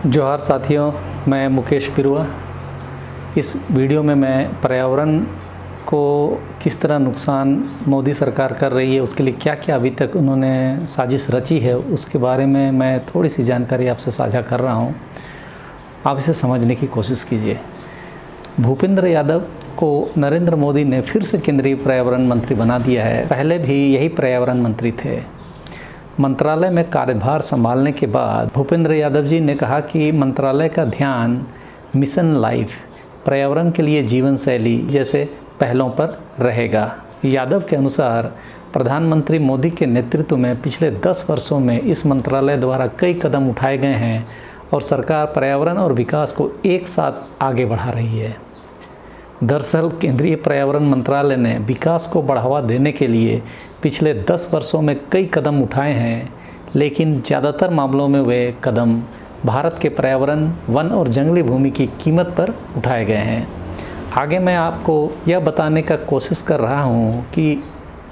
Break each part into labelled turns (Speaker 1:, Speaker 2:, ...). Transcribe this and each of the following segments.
Speaker 1: जोहार साथियों, मैं मुकेश पिरुआ। इस वीडियो में मैं पर्यावरण को किस तरह नुकसान मोदी सरकार कर रही है, उसके लिए क्या क्या अभी तक उन्होंने साजिश रची है, उसके बारे में मैं थोड़ी सी जानकारी आपसे साझा कर रहा हूँ। आप इसे समझने की कोशिश कीजिए। भूपेंद्र यादव को नरेंद्र मोदी ने फिर से केंद्रीय पर्यावरण मंत्री बना दिया है। पहले भी यही पर्यावरण मंत्री थे। मंत्रालय में कार्यभार संभालने के बाद भूपेंद्र यादव जी ने कहा कि मंत्रालय का ध्यान मिशन लाइफ, पर्यावरण के लिए जीवन शैली जैसे पहलों पर रहेगा। यादव के अनुसार प्रधानमंत्री मोदी के नेतृत्व में पिछले 10 वर्षों में इस मंत्रालय द्वारा कई कदम उठाए गए हैं और सरकार पर्यावरण और विकास को एक साथ आगे बढ़ा रही है। दरअसल केंद्रीय पर्यावरण मंत्रालय ने विकास को बढ़ावा देने के लिए पिछले 10 वर्षों में कई कदम उठाए हैं, लेकिन ज़्यादातर मामलों में वे कदम भारत के पर्यावरण, वन और जंगली भूमि की कीमत पर उठाए गए हैं। आगे मैं आपको यह बताने का कोशिश कर रहा हूँ कि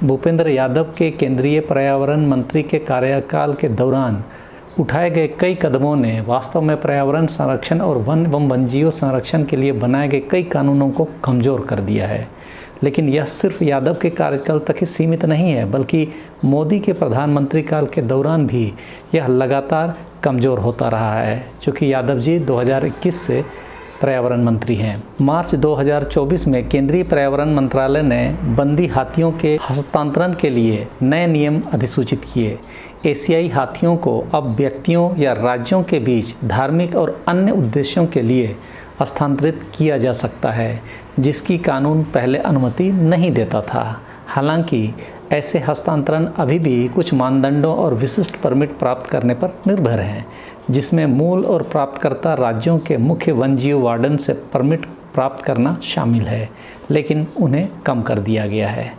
Speaker 1: भूपेंद्र यादव के केंद्रीय पर्यावरण मंत्री के कार्यकाल के दौरान उठाए गए कई कदमों ने वास्तव में पर्यावरण संरक्षण और वन एवं वन्यजीव संरक्षण के लिए बनाए गए कई कानूनों को कमज़ोर कर दिया है। लेकिन यह सिर्फ यादव के कार्यकाल तक ही सीमित नहीं है, बल्कि मोदी के प्रधानमंत्री काल के दौरान भी यह लगातार कमज़ोर होता रहा है, क्योंकि यादव जी 2021 से पर्यावरण मंत्री हैं। मार्च 2024 में केंद्रीय पर्यावरण मंत्रालय ने बंदी हाथियों के हस्तांतरण के लिए नए नियम अधिसूचित किए। एशियाई हाथियों को अब व्यक्तियों या राज्यों के बीच धार्मिक और अन्य उद्देश्यों के लिए स्थानांतरित किया जा सकता है, जिसकी कानून पहले अनुमति नहीं देता था। हालांकि ऐसे हस्तांतरण अभी भी कुछ मानदंडों और विशिष्ट परमिट प्राप्त करने पर निर्भर हैं, जिसमें मूल और प्राप्तकर्ता राज्यों के मुख्य वन्यजीव वार्डन से परमिट प्राप्त करना शामिल है, लेकिन उन्हें कम कर दिया गया है।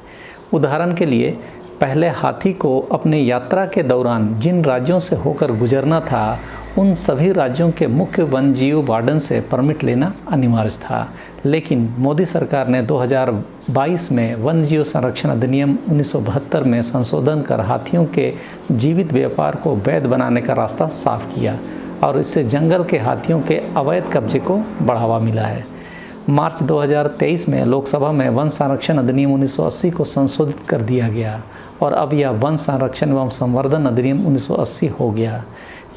Speaker 1: उदाहरण के लिए, पहले हाथी को अपनी यात्रा के दौरान जिन राज्यों से होकर गुजरना था, उन सभी राज्यों के मुख्य वन्यजीव वार्डन से परमिट लेना अनिवार्य था। लेकिन मोदी सरकार ने 2022 में वन्यजीव संरक्षण अधिनियम 1972 में संशोधन कर हाथियों के जीवित व्यापार को वैध बनाने का रास्ता साफ किया और इससे जंगल के हाथियों के अवैध कब्जे को बढ़ावा मिला है। मार्च 2023 में लोकसभा में वन संरक्षण अधिनियम 1980 को संशोधित कर दिया गया और अब यह वन संरक्षण एवं संवर्धन अधिनियम 1980 हो गया।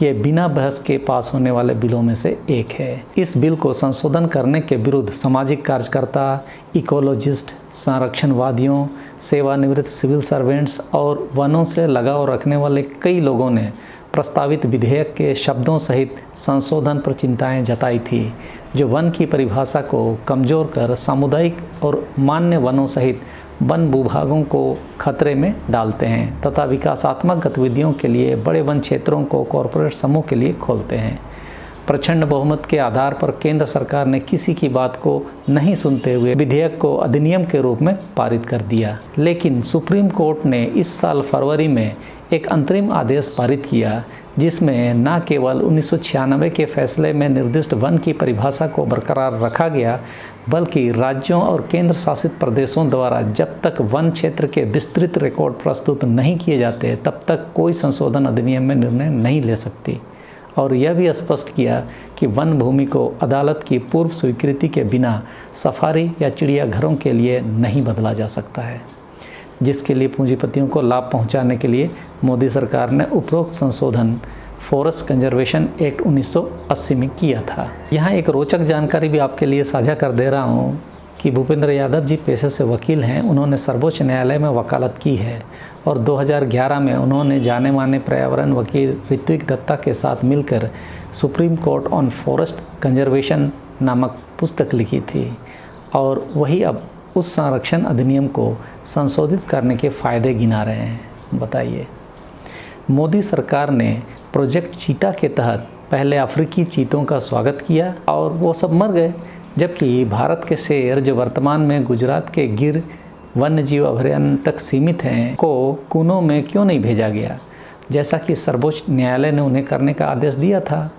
Speaker 1: ये बिना बहस के पास होने वाले बिलों में से एक है। इस बिल को संशोधन करने के विरुद्ध सामाजिक कार्यकर्ता, इकोलॉजिस्ट, संरक्षणवादियों, सेवानिवृत्त सिविल सर्वेंट्स और वनों से लगाव रखने वाले कई लोगों ने प्रस्तावित विधेयक के शब्दों सहित संशोधन पर चिंताएं जताई थी, जो वन की परिभाषा को कमज़ोर कर सामुदायिक और मान्य वनों सहित वन भूभागों को खतरे में डालते हैं तथा विकासात्मक गतिविधियों के लिए बड़े वन क्षेत्रों को कॉरपोरेट समूह के लिए खोलते हैं। प्रचंड बहुमत के आधार पर केंद्र सरकार ने किसी की बात को नहीं सुनते हुए विधेयक को अधिनियम के रूप में पारित कर दिया। लेकिन सुप्रीम कोर्ट ने इस साल फरवरी में एक अंतरिम आदेश पारित किया, जिसमें न केवल 1996 के फैसले में निर्दिष्ट वन की परिभाषा को बरकरार रखा गया, बल्कि राज्यों और केंद्र शासित प्रदेशों द्वारा जब तक वन क्षेत्र के विस्तृत रिकॉर्ड प्रस्तुत नहीं किए जाते, तब तक कोई संशोधन अधिनियम में निर्णय नहीं ले सकती। और यह भी स्पष्ट किया कि वन भूमि को अदालत की पूर्व स्वीकृति के बिना सफारी या चिड़ियाघरों के लिए नहीं बदला जा सकता है, जिसके लिए पूंजीपतियों को लाभ पहुंचाने के लिए मोदी सरकार ने उपरोक्त संशोधन फॉरेस्ट कंजर्वेशन एक्ट 1980 में किया था। यहाँ एक रोचक जानकारी भी आपके लिए साझा कर दे रहा हूँ कि भूपेंद्र यादव जी पेशे से वकील हैं। उन्होंने सर्वोच्च न्यायालय में वकालत की है और 2011 में उन्होंने जाने माने पर्यावरण वकील ऋत्विक दत्ता के साथ मिलकर supreme court on forest conservation नामक पुस्तक लिखी थी और वही अब उस संरक्षण अधिनियम को संशोधित करने के फ़ायदे गिना रहे हैं। बताइए, मोदी सरकार ने प्रोजेक्ट चीता के तहत पहले अफ्रीकी चीतों का स्वागत किया और वो सब मर गए, जबकि भारत के शेर, जो वर्तमान में गुजरात के गिर वन्यजीव अभयारण्य तक सीमित हैं, को कूनों में क्यों नहीं भेजा गया, जैसा कि सर्वोच्च न्यायालय ने उन्हें करने का आदेश दिया था।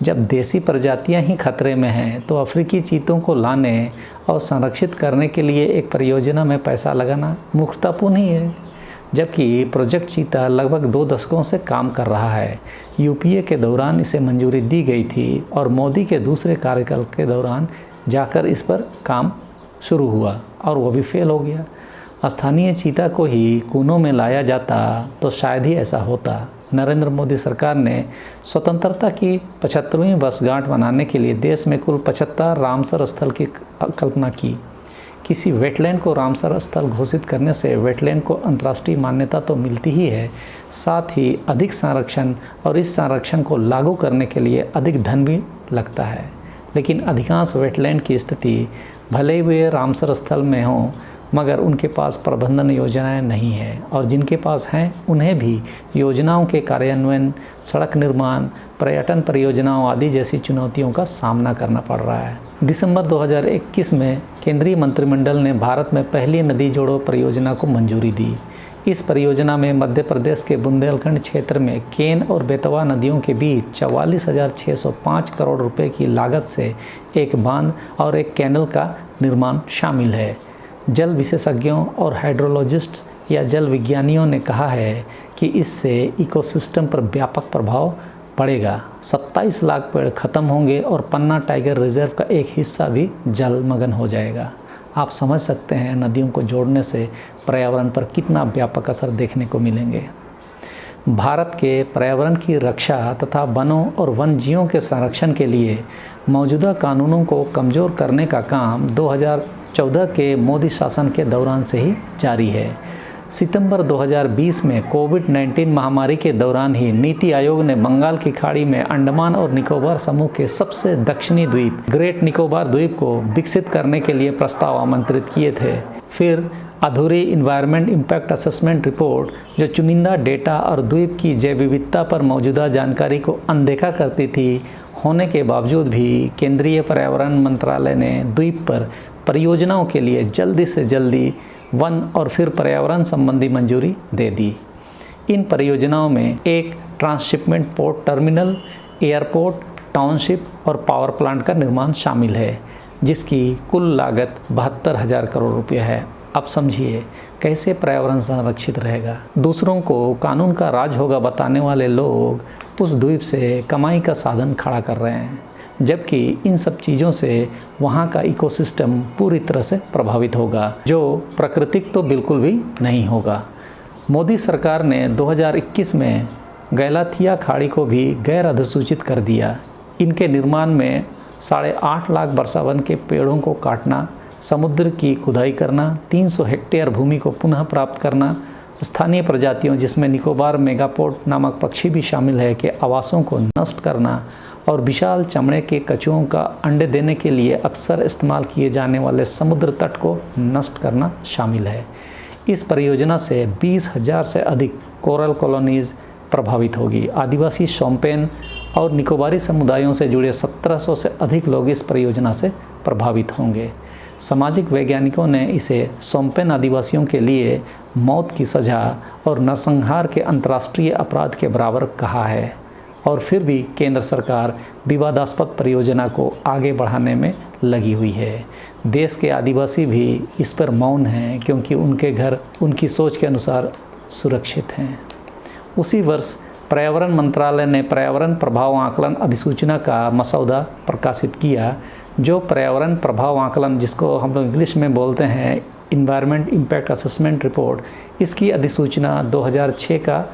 Speaker 1: जब देसी प्रजातियां ही खतरे में हैं, तो अफ्रीकी चीतों को लाने और संरक्षित करने के लिए एक परियोजना में पैसा लगाना मूर्खतापूर्ण ही है। जबकि प्रोजेक्ट चीता लगभग 2 दशकों से काम कर रहा है। यूपीए के दौरान इसे मंजूरी दी गई थी और मोदी के दूसरे कार्यकाल के दौरान जाकर इस पर काम शुरू हुआ और वो भी फेल हो गया। स्थानीय चीता को ही कूनों में लाया जाता तो शायद ही ऐसा होता। नरेंद्र मोदी सरकार ने स्वतंत्रता की 75वीं वर्षगांठ मनाने के लिए देश में कुल 75 रामसर स्थल की कल्पना की। किसी वेटलैंड को रामसर स्थल घोषित करने से वेटलैंड को अंतर्राष्ट्रीय मान्यता तो मिलती ही है, साथ ही अधिक संरक्षण और इस संरक्षण को लागू करने के लिए अधिक धन भी लगता है। लेकिन अधिकांश वेटलैंड की स्थिति भले ही वे रामसर स्थल में हों, मगर उनके पास प्रबंधन योजनाएं नहीं हैं और जिनके पास हैं उन्हें भी योजनाओं के कार्यान्वयन, सड़क निर्माण, पर्यटन परियोजनाओं आदि जैसी चुनौतियों का सामना करना पड़ रहा है। दिसंबर 2021 में केंद्रीय मंत्रिमंडल ने भारत में पहली नदी जोड़ो परियोजना को मंजूरी दी। इस परियोजना में मध्य प्रदेश के बुंदेलखंड क्षेत्र में केन और बेतवा नदियों के बीच 44,605 करोड़ रुपए की लागत से एक बांध और एक कैनल का निर्माण शामिल है। जल विशेषज्ञों और हाइड्रोलॉजिस्ट्स या जल विज्ञानियों ने कहा है कि इससे इकोसिस्टम पर व्यापक प्रभाव पड़ेगा। 27 लाख पेड़ खत्म होंगे और पन्ना टाइगर रिजर्व का एक हिस्सा भी जलमग्न हो जाएगा। आप समझ सकते हैं नदियों को जोड़ने से पर्यावरण पर कितना व्यापक असर देखने को मिलेंगे। भारत के पर्यावरण की रक्षा तथा वनों और वन्यजीवों के संरक्षण के लिए मौजूदा कानूनों को कमज़ोर करने का काम 2014 के मोदी शासन के दौरान से ही जारी है। सितंबर 2020 में कोविड-19 महामारी के दौरान ही नीति आयोग ने बंगाल की खाड़ी में अंडमान और निकोबार समूह के सबसे दक्षिणी द्वीप ग्रेट निकोबार द्वीप को विकसित करने के लिए प्रस्ताव आमंत्रित किए थे। फिर अधूरी इन्वायरमेंट इम्पैक्ट असेसमेंट रिपोर्ट, जो चुनिंदा डेटा और द्वीप की जैव विविधता पर मौजूदा जानकारी को अनदेखा करती थी, होने के बावजूद भी केंद्रीय पर्यावरण मंत्रालय ने द्वीप पर परियोजनाओं के लिए जल्दी से जल्दी वन और फिर पर्यावरण संबंधी मंजूरी दे दी। इन परियोजनाओं में एक transshipment port terminal, airport, township और पावर प्लांट का निर्माण शामिल है, जिसकी कुल लागत 72,000 करोड़ रुपये है। अब समझिए कैसे पर्यावरण संरक्षित रहेगा। दूसरों को कानून का राज होगा बताने वाले लोग उस द्वीप से कमाई का साधन खड़ा कर रहे हैं, जबकि इन सब चीज़ों से वहाँ का इकोसिस्टम पूरी तरह से प्रभावित होगा, जो प्राकृतिक तो बिल्कुल भी नहीं होगा। मोदी सरकार ने 2021 में गैलाथिया खाड़ी को भी गैर अधिसूचित कर दिया। इनके निर्माण में 8.5 लाख वर्षावन के पेड़ों को काटना, समुद्र की खुदाई करना, 300 हेक्टेयर भूमि को पुनः प्राप्त करना, स्थानीय प्रजातियों जिसमें निकोबार मेगापोड नामक पक्षी भी शामिल है के आवासों को नष्ट करना और विशाल चमड़े के कछुओं का अंडे देने के लिए अक्सर इस्तेमाल किए जाने वाले समुद्र तट को नष्ट करना शामिल है। इस परियोजना से 20,000 से अधिक कोरल कॉलोनीज प्रभावित होगी। आदिवासी शोम्पेन और निकोबारी समुदायों से जुड़े 1700 से अधिक लोग इस परियोजना से प्रभावित होंगे। सामाजिक वैज्ञानिकों ने इसे शोम्पेन आदिवासियों के लिए मौत की सज़ा और नरसंहार के अंतर्राष्ट्रीय अपराध के बराबर कहा है, और फिर भी केंद्र सरकार विवादास्पद परियोजना को आगे बढ़ाने में लगी हुई है। देश के आदिवासी भी इस पर मौन हैं, क्योंकि उनके घर उनकी सोच के अनुसार सुरक्षित हैं। उसी वर्ष पर्यावरण मंत्रालय ने पर्यावरण प्रभाव आकलन अधिसूचना का मसौदा प्रकाशित किया, जो पर्यावरण प्रभाव आकलन, जिसको हम लोग इंग्लिश में बोलते हैं इन्वायरमेंट इम्पैक्ट असेसमेंट रिपोर्ट, इसकी अधिसूचना 2006 का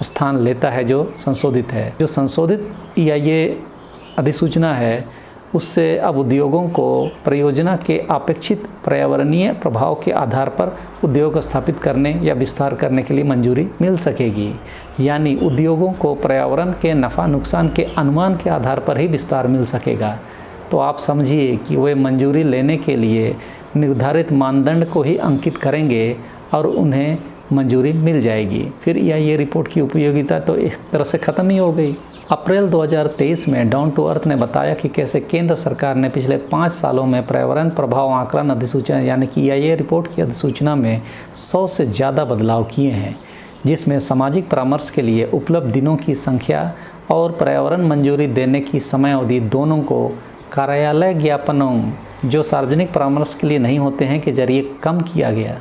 Speaker 1: स्थान लेता है, जो संशोधित है। जो संशोधित EIA अधिसूचना है, उससे अब उद्योगों को परियोजना के अपेक्षित पर्यावरणीय प्रभाव के आधार पर उद्योग स्थापित करने या विस्तार करने के लिए मंजूरी मिल सकेगी। यानी उद्योगों को पर्यावरण के नफ़ा नुकसान के अनुमान के आधार पर ही विस्तार मिल सकेगा। तो आप समझिए कि वे मंजूरी लेने के लिए निर्धारित मानदंड को ही अंकित करेंगे और उन्हें मंजूरी मिल जाएगी। फिर EIA रिपोर्ट की उपयोगिता तो एक तरह से ख़त्म ही हो गई। अप्रैल 2023 में डाउन टू अर्थ ने बताया कि कैसे केंद्र सरकार ने पिछले 5 सालों में पर्यावरण प्रभाव आकलन अधिसूचना यानी कि EIA रिपोर्ट की अधिसूचना में 100 से ज़्यादा बदलाव किए हैं, जिसमें सामाजिक परामर्श के लिए उपलब्ध दिनों की संख्या और पर्यावरण मंजूरी देने की समय अवधि दोनों को कार्यालय ज्ञापनों, जो सार्वजनिक परामर्श के लिए नहीं होते हैं, के जरिए कम किया गया।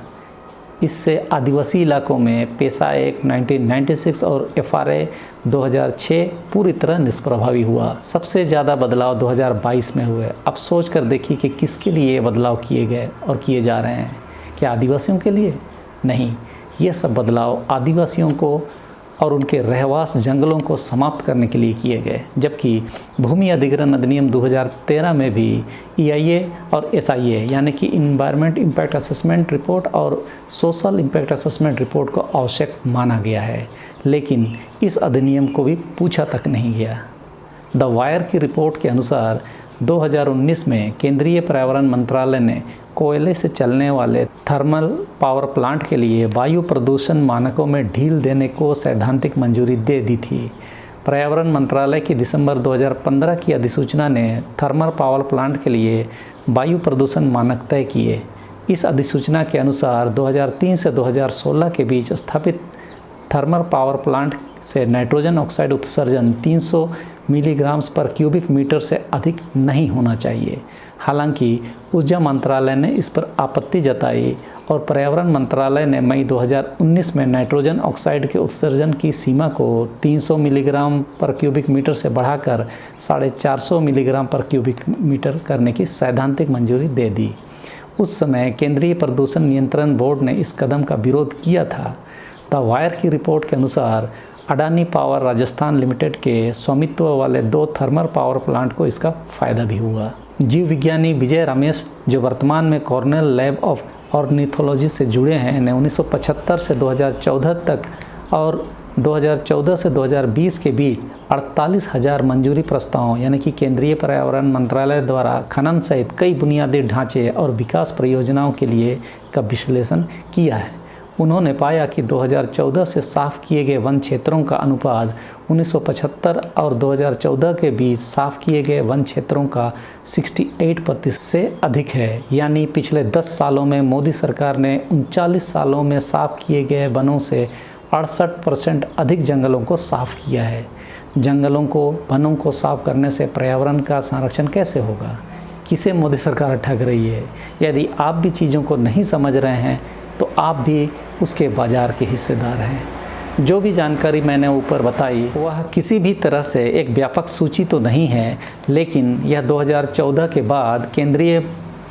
Speaker 1: इससे आदिवासी इलाकों में पेशा एक्ट 1996 और FRA 2006 पूरी तरह निष्प्रभावी हुआ। सबसे ज़्यादा बदलाव 2022 में हुए। अब सोच कर देखिए कि किसके लिए ये बदलाव किए गए और किए जा रहे हैं। क्या आदिवासियों के लिए? नहीं, ये सब बदलाव आदिवासियों को और उनके रहवास जंगलों को समाप्त करने के लिए किए गए। जबकि भूमि अधिग्रहण अधिनियम 2013 में भी EIA और SIA यानी कि इन्वायरमेंट इम्पैक्ट असेसमेंट रिपोर्ट और सोशल इम्पैक्ट असेसमेंट रिपोर्ट को आवश्यक माना गया है, लेकिन इस अधिनियम को भी पूछा तक नहीं गया। द वायर की रिपोर्ट के अनुसार 2019 में केंद्रीय पर्यावरण मंत्रालय ने कोयले से चलने वाले थर्मल पावर प्लांट के लिए वायु प्रदूषण मानकों में ढील देने को सैद्धांतिक मंजूरी दे दी थी। पर्यावरण मंत्रालय की दिसंबर 2015 की अधिसूचना ने थर्मल पावर प्लांट के लिए वायु प्रदूषण मानक तय किए। इस अधिसूचना के अनुसार 2003 से 2016 के बीच स्थापित थर्मल पावर प्लांट से नाइट्रोजन ऑक्साइड उत्सर्जन 300 मिलीग्राम पर क्यूबिक मीटर से अधिक नहीं होना चाहिए। हालांकि ऊर्जा मंत्रालय ने इस पर आपत्ति जताई और पर्यावरण मंत्रालय ने मई 2019 में नाइट्रोजन ऑक्साइड के उत्सर्जन की सीमा को 300 मिलीग्राम पर क्यूबिक मीटर से बढ़ाकर 450 मिलीग्राम पर क्यूबिक मीटर करने की सैद्धांतिक मंजूरी दे दी। उस समय केंद्रीय प्रदूषण नियंत्रण बोर्ड ने इस कदम का विरोध किया था। द वायर की रिपोर्ट के अनुसार अडानी पावर राजस्थान लिमिटेड के स्वामित्व वाले 2 थर्मल पावर प्लांट को इसका फ़ायदा भी हुआ। जीव विज्ञानी विजय रमेश, जो वर्तमान में कॉर्नेल लैब ऑफ ऑर्निथोलॉजी से जुड़े हैं, ने 1975 से 2014 तक और 2014 से 2020 के बीच 48,000 मंजूरी प्रस्तावों यानी कि केंद्रीय पर्यावरण मंत्रालय द्वारा खनन सहित कई बुनियादी ढांचे और विकास परियोजनाओं के लिए का विश्लेषण किया है। उन्होंने पाया कि 2014 से साफ किए गए वन क्षेत्रों का अनुपात 1975 और 2014 के बीच साफ किए गए वन क्षेत्रों का 68% से अधिक है। यानी पिछले 10 सालों में मोदी सरकार ने 39 सालों में साफ किए गए वनों से 68% अधिक जंगलों को साफ किया है। जंगलों को, वनों को साफ करने से पर्यावरण का संरक्षण कैसे होगा? किसे मोदी सरकार ठग रही है? यदि आप भी चीज़ों को नहीं समझ रहे हैं तो आप भी उसके बाजार के हिस्सेदार हैं। जो भी जानकारी मैंने ऊपर बताई वह किसी भी तरह से एक व्यापक सूची तो नहीं है, लेकिन यह 2014 के बाद केंद्रीय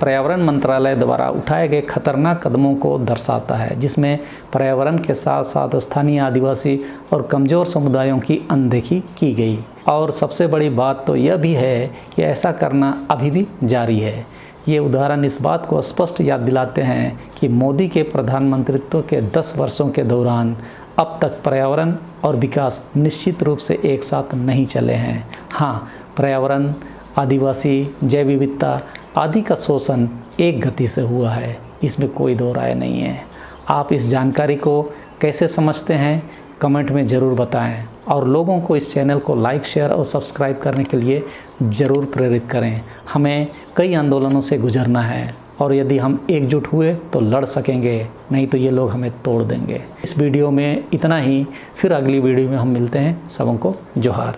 Speaker 1: पर्यावरण मंत्रालय द्वारा उठाए गए खतरनाक कदमों को दर्शाता है, जिसमें पर्यावरण के साथ साथ स्थानीय आदिवासी और कमज़ोर समुदायों की अनदेखी की गई। और सबसे बड़ी बात तो यह भी है कि ऐसा करना अभी भी जारी है। ये उदाहरण इस बात को स्पष्ट याद दिलाते हैं कि मोदी के प्रधानमंत्रित्व के 10 वर्षों के दौरान अब तक पर्यावरण और विकास निश्चित रूप से एक साथ नहीं चले हैं। हाँ, पर्यावरण, आदिवासी, जैव विविधता आदि का शोषण एक गति से हुआ है, इसमें कोई दो राय नहीं है। आप इस जानकारी को कैसे समझते हैं कमेंट में ज़रूर बताएं और लोगों को इस चैनल को लाइक, शेयर और सब्सक्राइब करने के लिए ज़रूर प्रेरित करें। हमें कई आंदोलनों से गुजरना है और यदि हम एकजुट हुए तो लड़ सकेंगे, नहीं तो ये लोग हमें तोड़ देंगे। इस वीडियो में इतना ही, फिर अगली वीडियो में हम मिलते हैं। सबों को जोहार।